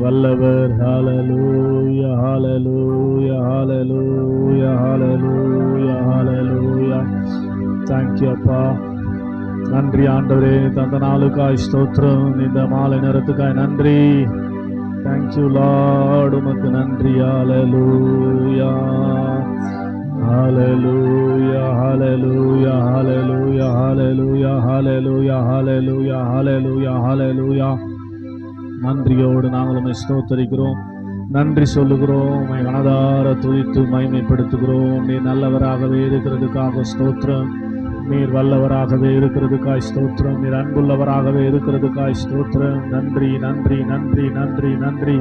வல்லவர். ஹalleluya hallelujah hallelujah hallelujah hallelujah. Thank you அப்பா. நன்றி ஆண்டவரே, தந்த நாளுக்காய் ஸ்தோத்திரம், இந்த மாலை நேரத்துக்காய் நன்றி. Thank you Lord, உமக்கு நன்றி. hallelujah hallelujah hallelujah hallelujah hallelujah hallelujah hallelujah hallelujah hallelujah. நன்றியோடு நாங்கள் உம்மை ஸ்தோத்திரிக்கிறோம், நன்றி சொல்லுகிறோம், உம்மை மனதார துதித்து மகிமைப்படுத்துகிறோம். நீர் நல்லவராகவே இருக்கிறதுக்காக ஸ்தோத்திரம், நீர் வல்லவராகவே இருக்கிறதுக்காய் ஸ்தோத்திரம், நீர் அன்புள்ளவராகவே இருக்கிறதுக்காய் ஸ்தோத்திரம். நன்றி நன்றி நன்றி நன்றி நன்றி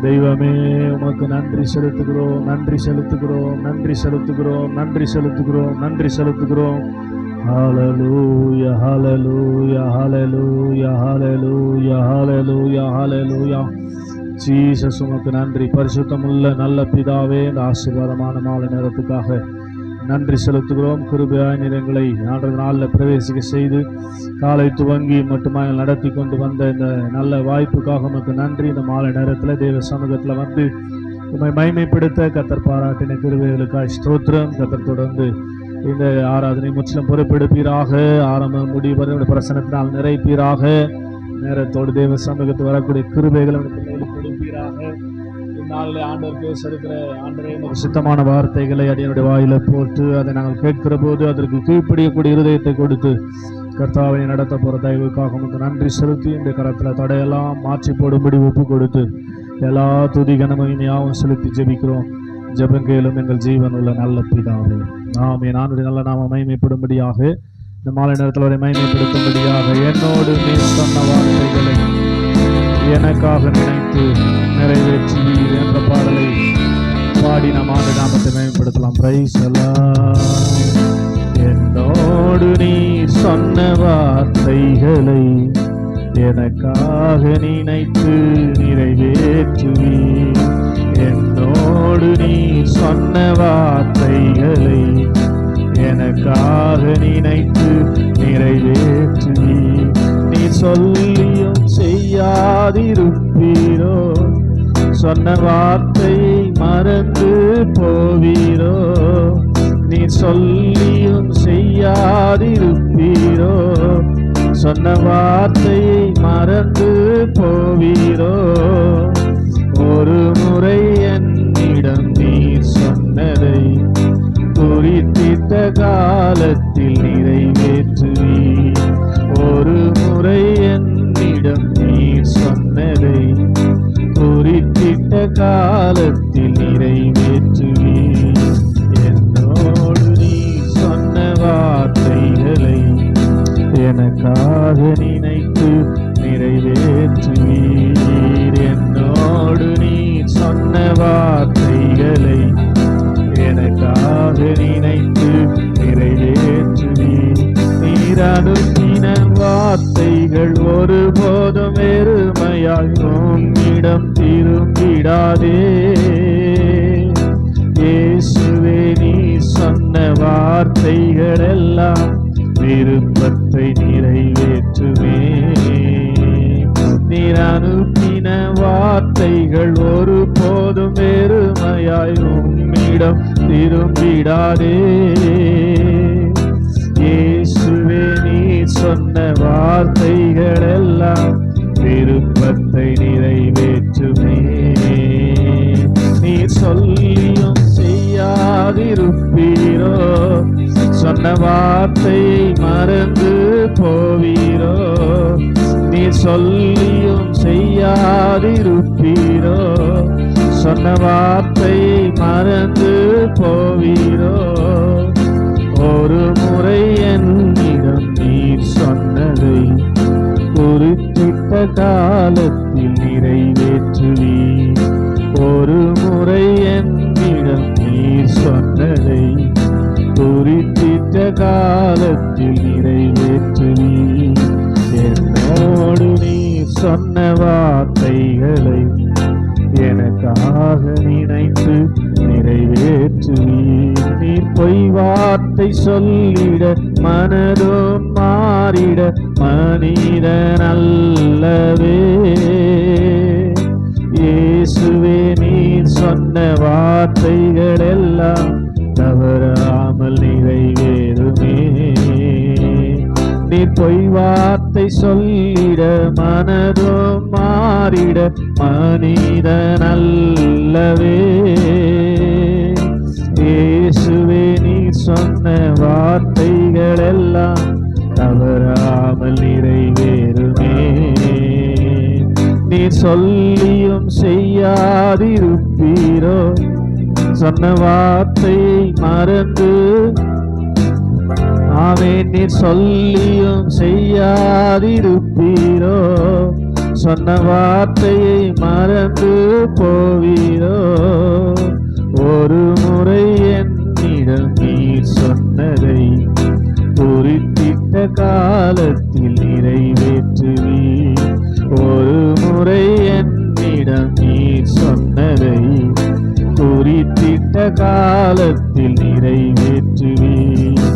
தெய்வமே, உமக்கு நன்றி செலுத்துகிறோம், நன்றி செலுத்துகிறோம், நன்றி செலுத்துகிறோம், நன்றி செலுத்துகிறோம், நன்றி செலுத்துகிறோம். Hallelujah hallelujah hallelujah hallelujah hallelujah hallelujah. Jesus உமக்கு நன்றி. பரிசுத்தமுள்ள நல்ல பிதாவே, இந்த ஆசீர்வாதமான மாலை நேரத்துக்காக நன்றி செலுத்துகிறோம். கிருபையாய் நீர் எங்களை ஆண்டவர் நாளில் பிரவேசிக்க செய்து காலை துவங்கி மட்டுமாய் நடத்தி கொண்டு வந்த இந்த நல்ல வாய்ப்புக்காக உமக்கு நன்றி. இந்த மாலை நேரத்தில் தேவ சமூகத்தில் வந்து உம்மை மகிமைப்படுத்த கர்த்தர் பாராட்டின கிருபைகளுக்காய் ஸ்தோத்திரம். கர்த்தர் தொடர்ந்து இந்த ஆராதனை முற்றிலும் பொறுப்பெடுப்பீராக, ஆரம்பம் முடிவரை பிரசனத்தினால் நிறைப்பீராக. நேரத்தோடு தேவ சமூகத்தில் வரக்கூடிய கிருபைகளை கொடுப்பீராக. இந்நாளில் ஆண்டவர் பேச இருக்கிற ஆண்டவரே, சுத்தமான வார்த்தைகளை அடியனுடைய வாயில போட்டு அதை நாங்கள் கேட்கிற போது அதற்கு கீழ்ப்படியக்கூடிய இருதயத்தை கொடுத்து கர்த்தாவை நடத்த போற தயவுக்காக உங்களுக்கு நன்றி செலுத்தி இந்த கரத்தில் தடையெல்லாம் மாற்றி போடும்படி ஒப்பு கொடுத்து எல்லா துதி கனமகிமையாகவும் செலுத்தி ஜெபிக்கிறோம். ஜெபங்கேலும் எங்கள் ஜீவன் உள்ள நல்ல பிதாவே, நாமே நானுடைய நல்ல நாம மகிமைப்படும்படியாக இந்த மாலை நேரத்தில் வரை மகிமைப்படுத்தும்படியாக என்னோடு நீ சொன்ன வார்த்தைகளை எனக்காக நினைத்து நிறைவேற்றி என்ற பாடலை பாடி நாம் ஆண்டு நாமத்தை மகிமைப்படுத்தலாம். பிரைஸ் எல்லாம். என்னோடு நீ சொன்ன வார்த்தைகளை எனக்காக நினைத்து நிறைவேற்றுவி. என்னோடு நீ சொன்ன வார்த்தைகளை எனக்காக நினைத்து நிறைவேற்றுவி. நீ சொல்லியும் செய்யாதிருப்பீரோ, சொன்ன வார்த்தையை மறந்து போவீரோ. நீ சொல்லியும் செய்யாதிருப்பீரோ, சொன்ன வார்த்தையை மறந்து போவீரோ. ஒரு முறை என்னிடம் நீர் சொன்னதை குறித்திட்ட காலத்தில் நிறைவேற்றுவி. ஒரு முறை என்னிடம் நீர் சொன்னதை குறித்திட்ட காலத்தில் நிறைவேற்றுவி. என்னோடு நீ சொன்ன வார்த்தைகளை எனக்காக நினைத்து நிறைவேற்றுவீர். என்னோடு நீ சொன்ன வார்த்தைகளை எனக்காக நினைத்து நிறைவேற்றுவீர். நீர் அனுப்பின வார்த்தைகள் ஒருபோதும் வெறுமையாய் உம்மிடம் திரும்பிடாதே. இயேசுவே, நீ சொன்ன வார்த்தைகள் எல்லாம் விருப்பத்தை நிறைவேற்றுவே. நீர் அனுப்பின வார்த்தைகள் ஒருபோதும் வெறுமையாய் உம்மிடம் திரும்பிடாதே. இயேசுவே, நீ சொன்ன வார்த்தைகள் எல்லாம் விருப்பத்தை நிறைவேற்றுமே. நீ சொல்லியும் செய்யாதிருப்பீரோ, சொன்ன வார்த்தையை மறந்து போவீரோ. நீ சொல்லியும் செய்யாதிருப்பீரோ, சொன்ன வார்த்தையை மறந்து போவீரோ. ஒரு முறை என்னிடம் நீர் சொன்னதை குறிப்பிட்ட காலத்தில் நிறைவேற்றுவி. ஒரு முறை என்னிடம் நீர் சொன்னதை குறிப்பிட்ட காலத்தில் நிறைவேற்றுவி. என்னோடு நீ சொன்ன வார்த்தைகளை எனக்காக நினைத்து நிறைவேற்றுவி. நீர் பொய் வார்த்தை சொல்லிட மனதும் மாறிட மனிதன் அல்லவே. இயேசுவே நீர் சொன்ன வார்த்தைகள் எல்லாம் தவறாமல் நிறைவேறுமே. நீர் பொய் வார்த்தை சொல்லிட மனதும் மாறிட மனிதன் அல்லவே. இயேசுவே நீர் சொன்ன வார்த்தைகள் எல்லாம் தவறாமல் நிறைவேறுமே. நீர் சொல்லியும் செய்யாதிருப்பீரோ, சொன்ன வார்த்தையை மறந்து. ஆமென். நீர் சொல்லியும் செய்யாதிருப்பீரோ, சொன்ன வார்த்தையை மறந்து போவீரோ. ஒரு முறை என்னிடம் நீர் சொன்னதை குறித்திட்ட காலத்தில் நிறைவேற்றுவீர். ஒரு முறை என்னிடம் நீர் சொன்னதை குறித்திட்ட காலத்தில் நிறைவேற்றுவீர்.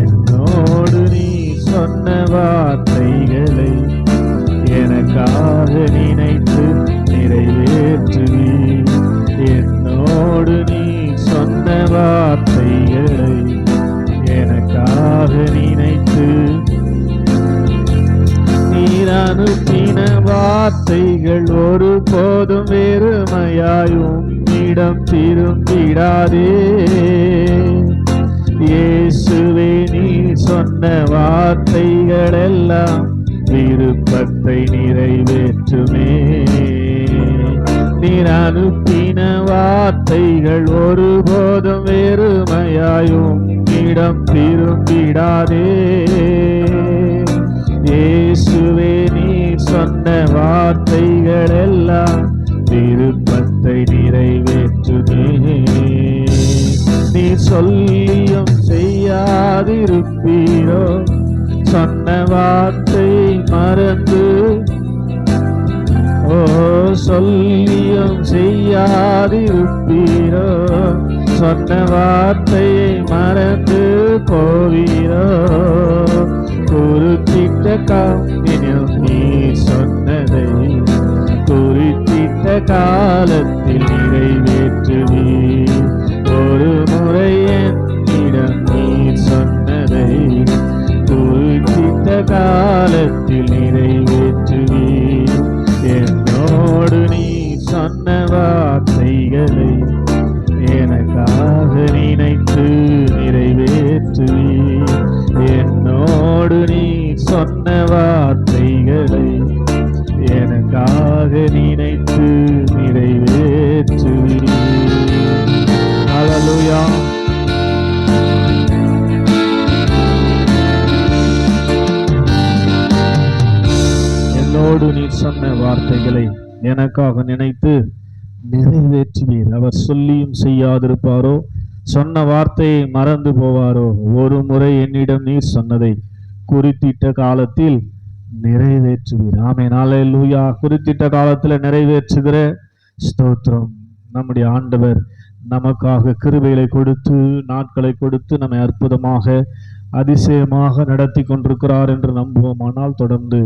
என்னோடு நீ சொன்ன வார்த்தைகளை எனக்காக நினைத்து நிறைவேற்றுவீர். என்னோடு நீ சொன்ன வார்த்தைகளை எனக்காக நினைத்து. நீர் அனுப்பின வார்த்தைகள் ஒரு போதும் வெறுமையாயும் இடம் திரும்பிடாதே. இயேசுவே நீர் சொன்ன வார்த்தைகள் எல்லாம் விருப்பத்தை நிறைவேற்றுமே. நீர் அனுப்பின வார்த்தைகள் ஒருபோதும் வெறுமையாயும் இடம் திரும்பிடாதே. இயேசுவே நீர் சொன்ன வார்த்தைகள் எல்லாம் விருப்பத்தை நிறைவேற்றுமே. நீர் சொல்லியும் செய்யாதிருப்பீரோ, சொன்ன வார்த்தை மறந்து. ஓ சொல்லியும் செய்யாதிருப்பீரோ, சொன்ன வார்த்தையை மறந்து போவீரோ. குறித்திட்ட காலத்தில் நீ சொன்னதை குறித்திட்ட காலத்தில் நிறைவேற்றுவீர். ஒரு முறை என்னிடம் நீர் சொன்னதை குறித்திட்ட காலத்தில் நிறைவேற்றுவீர். என்னோடு நீ சொன்ன வார்த்தைகளை எனக்காக நினைத்து நிறைவேற்றுவீர். என்னோடு நீ சொன்ன வார்த்தைகளை எனக்காக நினைத்து நிறைவேற்றுவீர். ஹல்லேலூயா. என்னோடு நீ சொன்ன வார்த்தைகளை எனக்காக நினைத்து நிறைவேற்றுவீர். அவர் சொல்லியும் செய்யாதிருப்பாரோ, சொன்ன வார்த்தையை மறந்து போவாரோ. ஒரு முறை என்னிடம் நீர் சொன்னதை குறித்திட்ட காலத்தில் நிறைவேற்றுவீர். ஆமென். அல்லேலூயா. குறித்திட்ட காலத்துல நிறைவேற்றுகிற ஸ்தோத்திரம். நம்முடைய ஆண்டவர் நமக்காக கிருபைகளை கொடுத்து நாட்களை கொடுத்து நம்மை அற்புதமாக அதிசயமாக நடத்தி கொண்டிருக்கிறார் என்று நம்புவோம். ஆனால் தொடர்ந்து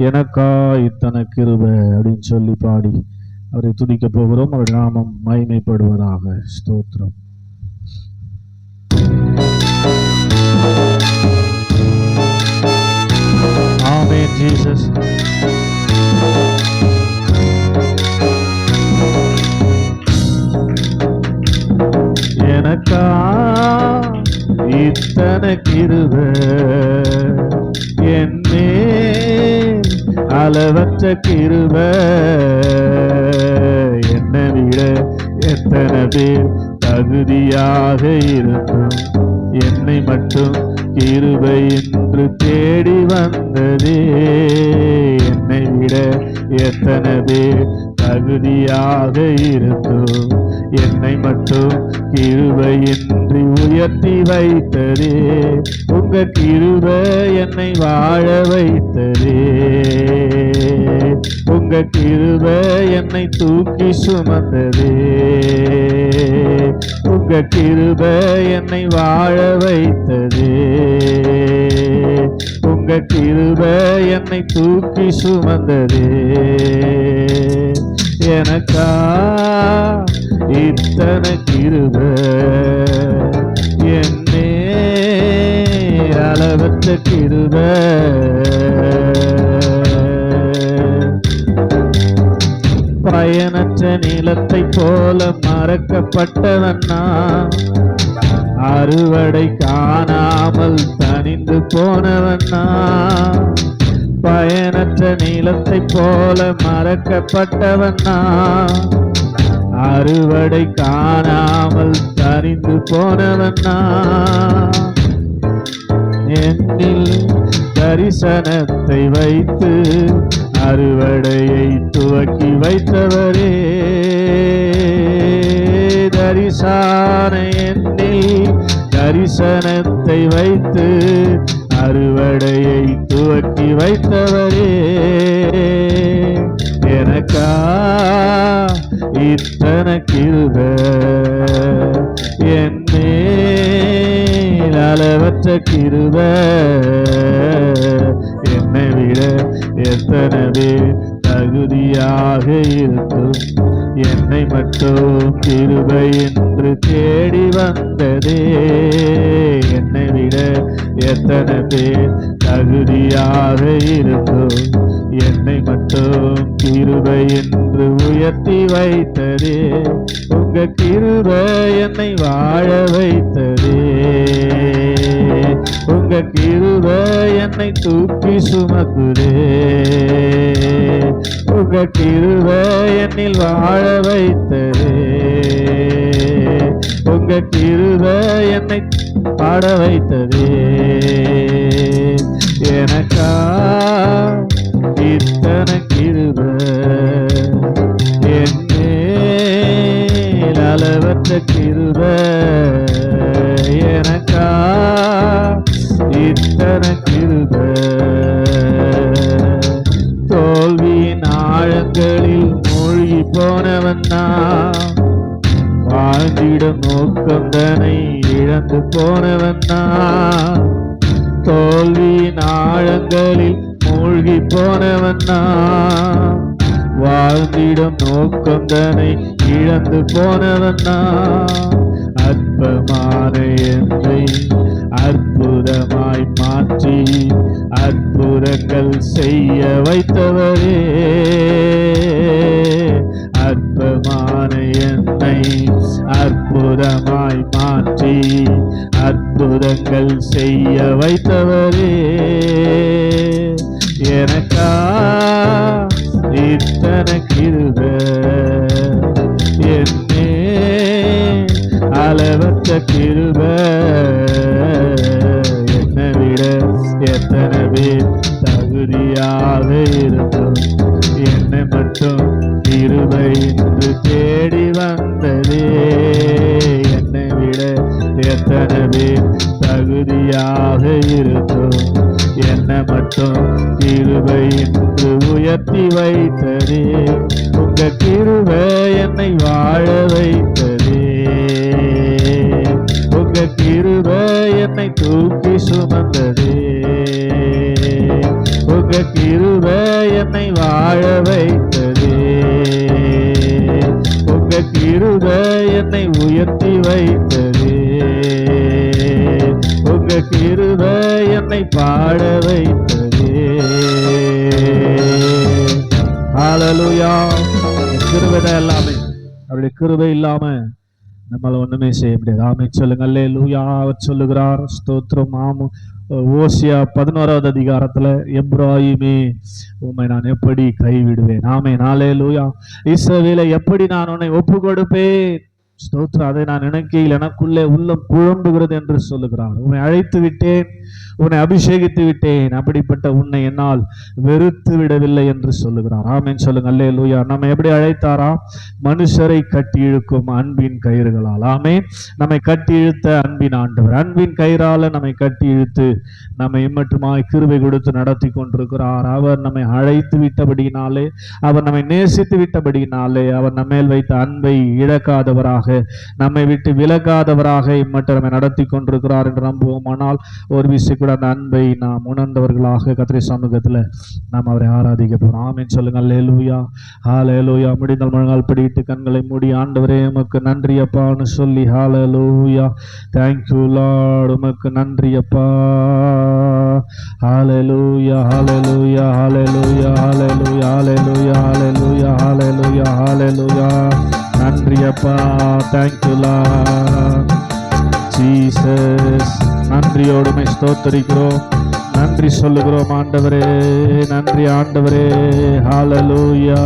எனக்கா இத்தனை கிருபை அப்படின்னு சொல்லி பாடி அவரை துதிக்க போகிறோம். அவர் நாமம் மகிமைப்படுவதாக. ஸ்தோத்திரம். ஆமென் ஜீசஸ். எனக்கா இத்தனை கிருபை, என்னே அளவற்ற கிருபை. என்னை விட எத்தனை பேர் தகுதியாக இருந்தும் என்னை மட்டும் கிருபை என்று தேடி வந்ததே. என்னை விட எத்தனை பேர் தகுதியாக இருந்தும் என்னை மட்டும் கிருபையின்றி உயர்த்தி வைத்ததே. உங்க கிருபை என்னை வாழ வைத்ததே. உங்க கிருபை என்னை தூக்கி சுமந்ததே. உங்க கிருபை என்னை வாழ வைத்ததே. உங்க கிருபை என்னை தூக்கி சுமந்ததே. எனக்கா இத்தனை கிருபை, என்னே அளவற்ற கிருபை. பயனற்ற நிலத்தை போல மறக்கப்பட்டவன் நான், அறுவடை காணாமல் தனிந்து போனவன் நான். பயனற்ற நிலத்தை போல மறக்கப்பட்டவன் நான், அறுவடை காணாமல் தனிந்து போனவன் நான். என்னில் தரிசனத்தை வைத்து அறுவடையை துவக்கி வைத்தவரே, தரிசன என்னில் தரிசனத்தை வைத்து அறுவடையை துவக்கி வைத்தவரே, எனக்கா இத்தனை கிருபை, என்னே அளவற்ற கிருபை. என்னை விட எத்தனை பேர் தகுதியாக இருக்கும், என்னை மட்டும் கிருபை என்று தேடி வந்ததே. என்னை விட எத்தனை பேர் தகுதியாக இருக்கும், என்னை மட்டும் கிருபை என்று உயர்த்தி வைத்ததே. உங்க கிருபை என்னை வாழ வைத்ததே, உங்க கிருபை என்னை தூக்கி சுமக்குதே. உங்க கிருபை என்னில் வாழ வைத்ததே, உங்க கிருபை என்னை பாட வைத்ததே. எனக்கா இத்தனை கிருபை, என்னே அளவற்ற கிருபை. எனக்கா இத்தனை கிருபை. தோல்வியின் ஆழங்களில் மூழ்கி போனவன் நான், வாழ்ந்திடும் நோக்கம் தன்னை இழந்து போனவன் நான். தோல்வியின் ஆழங்களில் மூழ்கி போனவன் நான், வாழ்ந்திடும் நோக்கம் தன்னை இழந்து போனவன் நான். அற்பமான என்னை அற்புதமாய் மாற்றி அற்புதங்கள் செய்ய வைத்தவரே, அற்பமான என்னை அற்புதமாய் மாற்றி அற்புதங்கள் செய்ய வைத்தவரே. எனக்கா இத்தனை கிருபை, என்னே அளவற்ற கிருபை. என்னை விட எத்தனை பேர் தகுதியாக இருக்கும், என்னை மட்டும் கிருபை என்று தேடி வந்ததே. என்னை விட எத்தனை பேர் தகுதியாக இருக்கும், என்னை மட்டும் கிருபை என்று உயர்த்தி வைத்ததே. உங்க கிருபை என்னை வாழ வைத்ததே, உங்க கிருபை என்னை தூக்கி சுமந்ததே. உங்க கிருபை என்னை வாழ வைத்ததே, உங்க கிருபை என்னை உயர்த்தி வைத்ததே. உங்க கிருபை என்னை பாட வைத்ததே. ஹல்லேலூயா. கிருபை தான் எல்லாமே, அவருடைய கிருபை இல்லாம நம்மள ஒண்ணுமே செய்ய முடியாது. ஆமென் சொல்லுங்க. அல்லேலூயா. அவர் சொல்லுகிறார், ஸ்தோத்திரம். ஆமாம், ஓசியா 11வது அதிகாரத்துல, எப்ராயிமே உம்மை நான் எப்படி கைவிடுவேன். ஆமென். அல்லேலூயா. இஸ்ரவேலை எப்படி நான் உன்னை ஒப்பு கொடுப்பேன். ஸ்தோத்திரம். அதை நான் நினைக்கையில் எனக்குள்ளே உள்ளம் குழம்புகிறது என்று சொல்லுகிறார். உன்னை அழைத்து விட்டேன், உன்னை அபிஷேகித்து விட்டேன், அப்படிப்பட்ட உன்னை என்னால் வெறுத்து விடவில்லை என்று சொல்லுகிறார். ஆமென் சொல்லுங்க. அல்லேலூயா. நம்ம எப்படி அழைத்தாரா? மனுஷரை கட்டி இழுக்கும் அன்பின் கயிறுகளால். ஆமென். நம்மை கட்டி இழுத்த அன்பின் ஆண்டவர், அன்பின் கயிறால நம்மை கட்டி இழுத்து நம்மை இம்மட்டுமாய் கிருபை கொடுத்து நடத்தி கொண்டிருக்கிறார். அவர் நம்மை அழைத்து விட்டபடியினாலே, அவர் நம்மை நேசித்து விட்டபடியினாலே, அவர் நம்மேல் வைத்த அன்பை இழக்காதவராக நம்மை விட்டு விலகாதவராக இம்மட்டும் நம்மை நடத்தி கொண்டிருக்கிறார் என்று நம்புவோமானால் ஒரு விஷயம் கூட அந்த அன்பை நாம் உணர்ந்தவர்களாக கர்த்தருடைய சமூகத்தில் நாம் அவரை ஆராதிக்க போறோம். ஆமென் சொல்லுங்கள். அல்லேலூயா, ஹல்லேலூயா. முடிந்தால் முழங்கால் படியிட்டு கண்களை மூடி, ஆண்டவரே உமக்கு நன்றி அப்பான்னு சொல்லி, ஹல்லேலூயா, தேங்க்யூ லார்ட், உமக்கு நன்றி அப்பா, ஹல்லேலூயா, ஹல்லேலூயா, ஹல்லேலூயா, ஹல்லேலூயா, ஹல்லேலூயா, ஹல்லேலூயா, ஹல்லேலூயா, ஹல்லேலூயா. நன்றி அப்பா, தேங்க்யூ லார்ட் ஜீசஸ். நன்றியோடு ஸ்தோத்திரிக்கிறோம், நன்றி சொல்லுகிறோம் ஆண்டவரே, நன்றி ஆண்டவரே, ஹல்லேலூயா.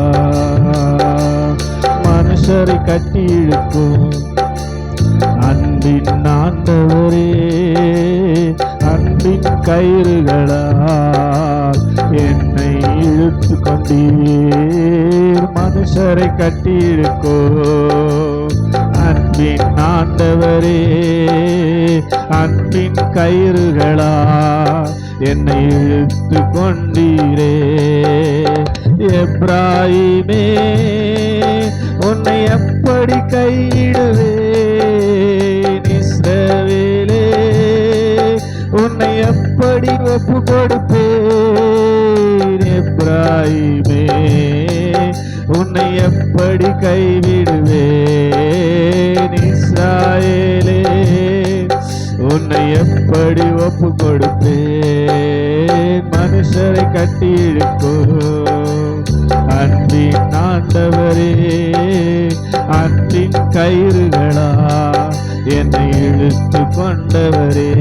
மனுஷரை கட்டி இழுக்கும் அன்பின் ஆண்டவரே, அன்பின் கயிறுகளால் என்னை இழுத்து கொண்டீர். மனுஷரை கட்டி இழுக்கோ அன்பின் ஆண்டவரே, அன்பின் கயிறுகளால் என்னை இழுத்து கொண்டீரே. எப்ராயிமே உன்னை எப்படி கைவிடுவேன், இஸ்ரவேலே உன்னை எப்படி ஒப்பு கொடுப்பேன். எப்ராயிமே உன்னை எப்படி கைவிடுவேன், இஸ்ராயேலே உன்னை எப்படி ஒப்பு கொடுப்பேன். மனுஷரை கட்டி இழுக்கும் அன்பின் ஆண்டவரே, அன்பின் கயிறுகளா என்னை இழுத்து கொண்டவரே.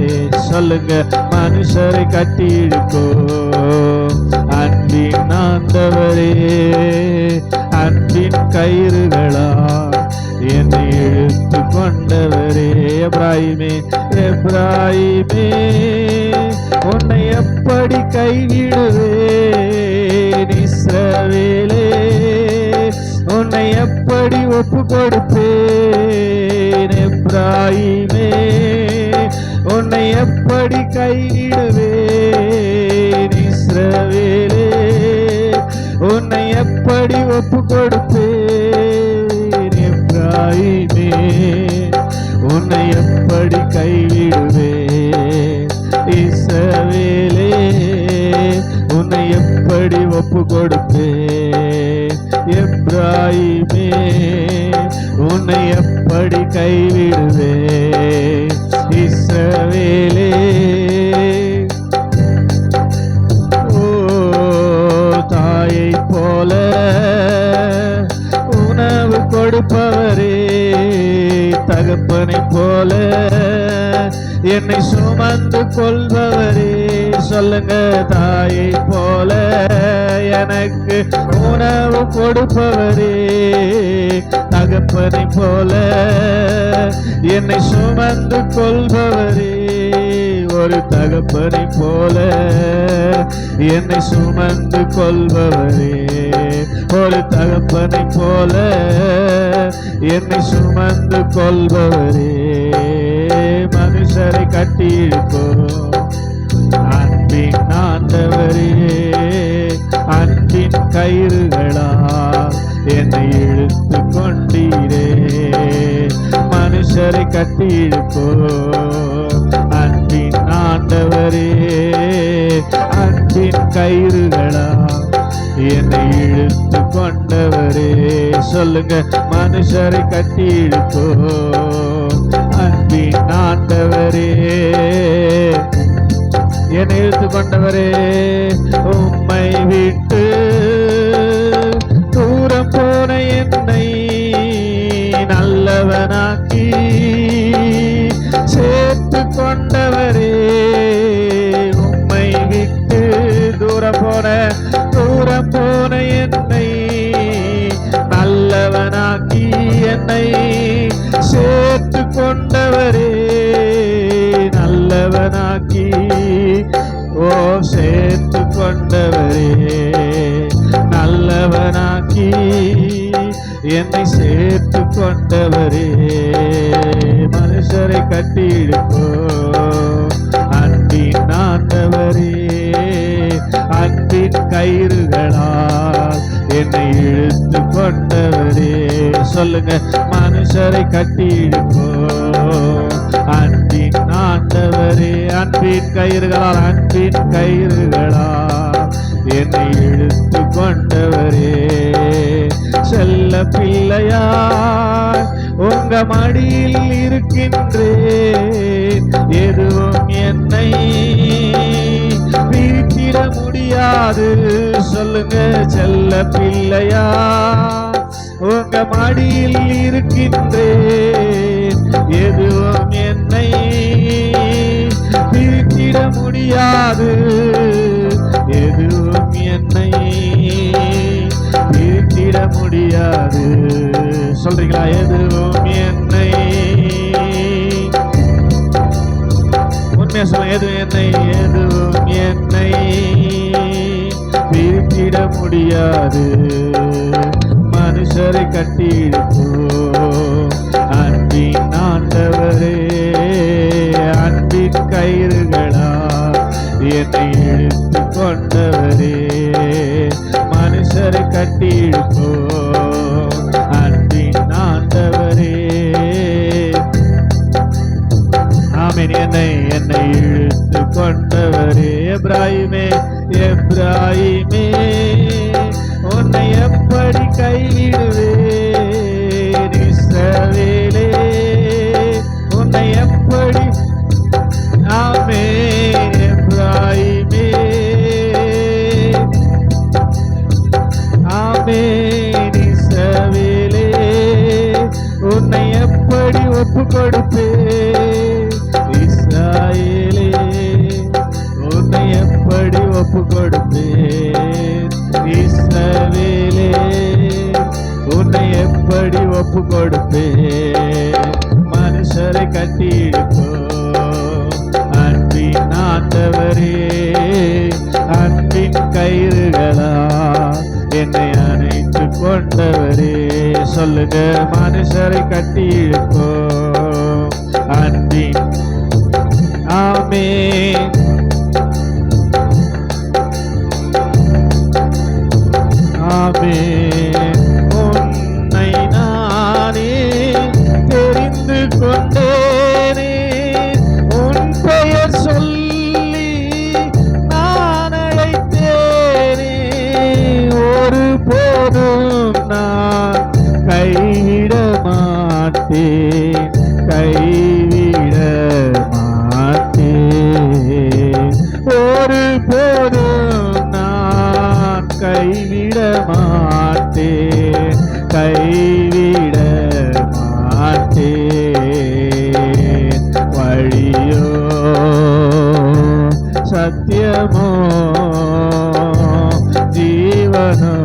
சொல்லுங்க, மனுஷரை கட்டி இழுக்கும் அன்பின் ஆண்டவரே, அன்பின் கயிறுகளா என்னை இழுத்து கொண்டவரே. எப்ராயிமே, எப்ராயிமே உன்னை எப்படி கைவிடுவேன், இஸ்ரவேலே உன்னை எப்படி ஒப்பு கொடுப்பேன். எப்ராயிமே உன்னை எப்படி கைவிடுவேன், இஸ்ரவேலே உன்னை எப்படி ஒப்பு கொடுப்பேன். எப்ராயிமே உன்னை எப்படி கைவிடுவேன், இஸ்ரவேலே உன்னை எப்படி ஒப்பு கொடுப்பேன். எப்ராயிமே உன்னை எப்படி கைவிடுவேன், இஸ்ரவேலே. ஓ தாயை போல உணவு கொடுப்பவரே, தகப்பனை போல என்னை சுமந்து கொள்பவரே. சொல்லுங்க, தாயை போல எனக்கு உணவு கொடுப்பவரே, தகப்பனை போல என்னை சுமந்து கொள்பவரே. ஒரு தகப்பனை போல என்னை சுமந்து கொள்பவரே, ஒரு தகப்பனை போல என்னை சுமந்து கொள்பவரே. மனுஷரை கட்டி இழுக்கும் அன்பின் ஆண்டவரே, அன்பின் கயிறுகளா என்னை இழுத்து கொண்டீரே. மனுஷரை கட்டி இழுக்கும் அன்பின் ஆண்டவரே, அன்பின் கயிறுகளா என்னை இழுத்து கொண்டவரே. சொல்லுங்க, மனுஷரை கட்டி இழுக்கும் அன்பின் ஆண்டவரே, என்னை இழுத்து கொண்டவரே. உம்மை விட்டு தூரம் போன என்னை நல்லவனாக்கி சேர்த்து கொண்டவரே. உம்மை விட்டு தூரம் போன என்னை நல்லவனாக்கி என்னை சேர்த்து கொண்டவரே. நல்லவனாக்கி ஓ சேர்த்து கொண்டவரே, நல்லவனாக்கி என்னை சேர்த்து கொண்டவரே. மனுஷரை கட்டி இழுக்கும் அன்பின் ஆண்டவரே, அன்பின் கயிறுகளால் என்னை இழுத்து கொண்டவரே. சொல்லுங்க. மனுஷரை கட்டி இழுப்போ அன்பின் ஆண்டவரே, அன்பின் கயிறுகளால், அன்பின் கயிறுகளால் என்னை இழுத்து கொண்டவரே, செல்ல பிள்ளையாய் உங்க மடியில் இருக்கின்றேன், எதுவும் என்னை பிரித்திட முடியாது. சொல்லுங்க. செல்ல பிள்ளையா உங்க மடியில் இருக்கின்றேன், எதுவும் என்னை பிரித்திட முடியாது, எதுவும் என்னை பிரித்திட முடியாது. சொல்றீங்களா? எதுவும் என்னை, உண்மையா சொல்ல, எதுவும் என்னை பிரித்திட முடியாது. மனுஷரை கட்டி இழுப்போ அன்பின் ஆண்டவரே, அன்பின் கயிறுகளா என்னை இழுத்து கொண்டவரே, மனுஷரை கட்டி இழுப்போ அன்பின் ஆண்டவரே. ஆமென். என்னை இழுத்து கொண்டவரே. எப்ராயிமே, எப்ராயிமே உன்னை எப்படி கைவிடுவேன், இஸ்ரவேலே உன்னை எப்படி. ஆமென். எப்ராயிமே, ஆமென். இஸ்ரவேலே உன்னை எப்படி ஒப்பு கொடுப்பேன், இஸ்ராயேலே உன்னை எப்படி ஒப்பு கொடுப்பேன், இஸ்ரவேலே உன்னை எப்படி ஒப்பு கொடுப்பேன். மனுஷரை கட்டி இழுப்போ அன்பின் ஆண்டவரே, அன்பின் கயிறுகளா என்னை அணைத்து கொண்டவரே. சொல்லுங்க. மனுஷரை கட்டி இழுப்போ அன்பின். ஆமென். ஆமென். உன்னை நானே தெரிந்து கொண்டேனே, உன் பெயர் சொல்லி நான் அழைத்தேனே, ஒரு போதும் நான் கைவிட மாட்டேன், கைவிட மாட்டேன், ஒரு போதும் நான் கைவிட மாட்டேன், கைவிட மாட்டேன். வழியோ சத்தியமோ ஜீவனோ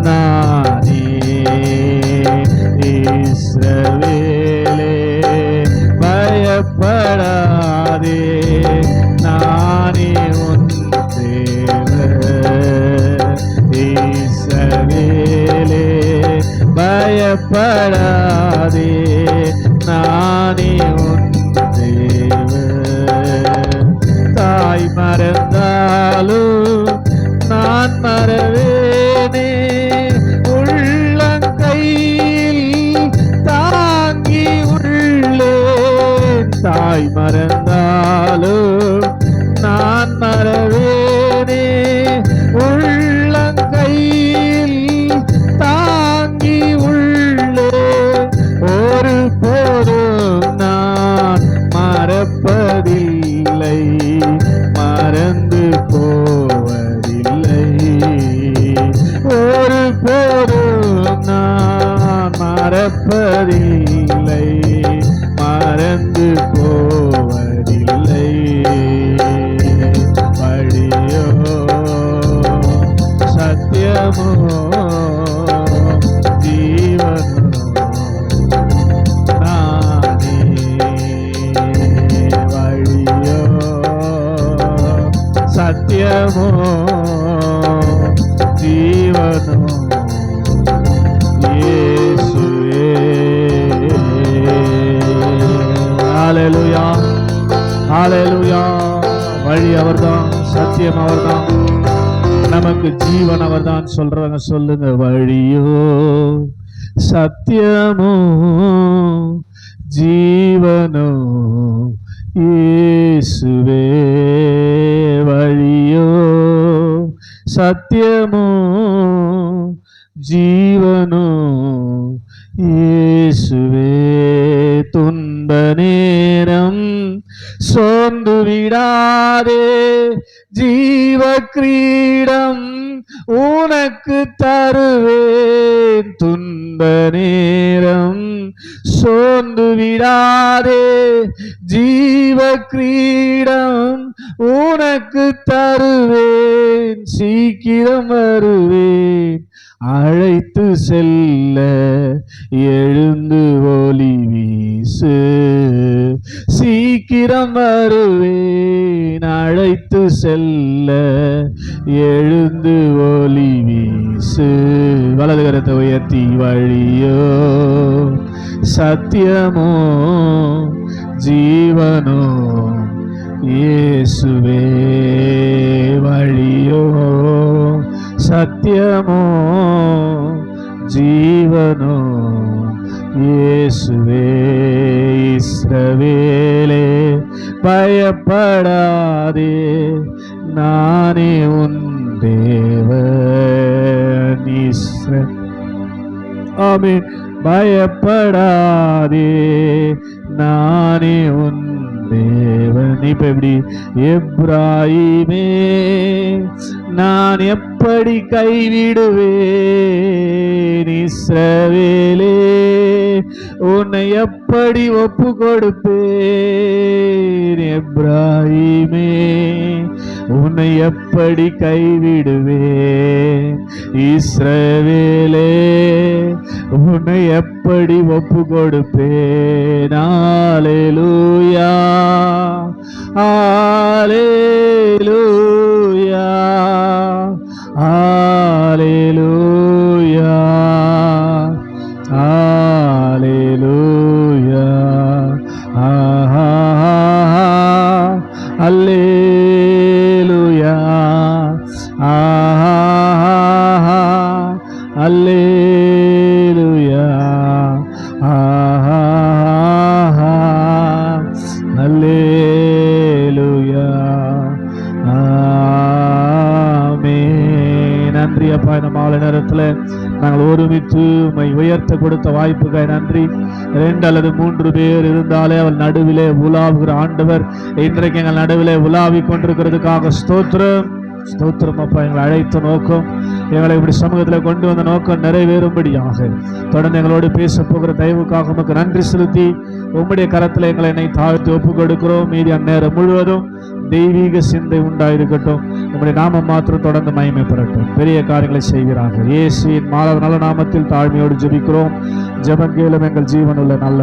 நானே, இஸ்ரவேலே பயப்படாதே, நானே உன் தேவன், இஸ்ரவேலே பயப்படாதே, நானே உன் தேவன். தாய் மறந்தாலும் நான் மறவேனே, உள்ளங்கையில் தாங்கி உள்ளேன். தாய் மறந்தாலும் நான் மறவேனே, உள்ளங்கையில் தாங்கி உள்ளேன். ஒரு போதும் நான் மறப்பதில்லை, மறந்து போவதில்லை. ஒரு போதும் நான் மறப்பதில்லை, மறந்து போவதில்லை. வழியோ சத்தியமோ ஜீவனோ நானே, வழியோ சத்தியமோ ஜீவனோ இயேசுவே. ஹல்லேலூயா, ஹல்லேலூயா. வழி அவர்தான், சத்தியம் அவர்தான், நமக்கு ஜீவன் அவர் தான் சொல்றவங்க சொல்லுங்க. வழியோ சத்தியமோ ஜீவனோ இயேசுவே. வழியோ சத்தியமோ ஜீவனோ இயேசுவே. துன்ப நேரம் சோர்ந்து விடாதே, ஜீவ கிரீடம் உனக்கு தருவேன். துன்ப நேரம் சோர்ந்து விடாதே, ஜீவ கிரீடம் உனக்கு தருவேன். சீக்கிரம் வருவேன் அழைத்து செல்ல, எழுந்து ஒளி வீசு. சீக்கிரம் வருவேன் அழைத்து செல்ல, எழுந்து ஒளி வீசு. வலது கரத்தை உயர்த்தி. வழியோ சத்தியமோ ஜீவனோ இயேசுவே. வழியோ சத்தியமோ ஜீவனோ இயேசுவே. இஸ்ரவேலே பயப்படாதே, நானே உன் தேவன். ஆமென். பயப்படாதே, நானே உன் தேவன். இப்ப எப்படி? எப்ராயிமே நான் எப்படி கைவிடுவேன், இஸ்ரவேலே உன்னை எப்படி ஒப்பு கொடுப்பேன். எப்ராயிமே உன்னை எப்படி கைவிடுவேன், இஸ்ரவேலே உன்னை எப்படி ஒப்பு கொடுப்பேன். அல்லேலூயா அல்லேலூயா அல்லேலூயா அல்லேலூயா அல்லேலூயா அல்லேலூயா அல்லேலூயா. ஆமென். நன்றி அப்பா, இந்த மாலை நேரத்தில் நாங்கள் ஒருமித்து உம்மை உயர்த்த கொடுத்த வாய்ப்புக்காய் நன்றி. 2 அல்லது 3 பேர் இருந்தாலே அவள் நடுவிலே உலாவுகிற ஆண்டவர் இன்றைக்கு எங்கள் நடுவிலே உலாவிக் கொண்டிருக்கிறதுக்காக ஸ்தோத்திரம். ஸ்தோத்திரம் அப்பா. எங்களை அழைத்த நோக்கம், எங்களை இப்படி சமூகத்தில் கொண்டு வந்த நோக்கம் நிறைவேறும்படியாக தொடர்ந்து எங்களோடு பேச போகிற தயவுக்காக உமக்கு நன்றி செலுத்தி உம்முடைய கரத்தில் என்னை தாழ்த்தி ஒப்பு கொடுக்கிறோம். மீதி அந்நேரம் முழுவதும் தெய்வீக சிந்தை உண்டாயிருக்கட்டும். உம்முடைய நாமம் மாத்திரம் தொடர்ந்து மகிமைப்படட்டும். பெரிய காரியங்களை செய்கிறார்கள். இயேசுவின் மாணவர் நல்ல நாமத்தில் தாழ்மையோடு ஜெபிக்கிறோம். ஜெபம் கேளும் எங்கள் ஜீவனுள்ள நல்ல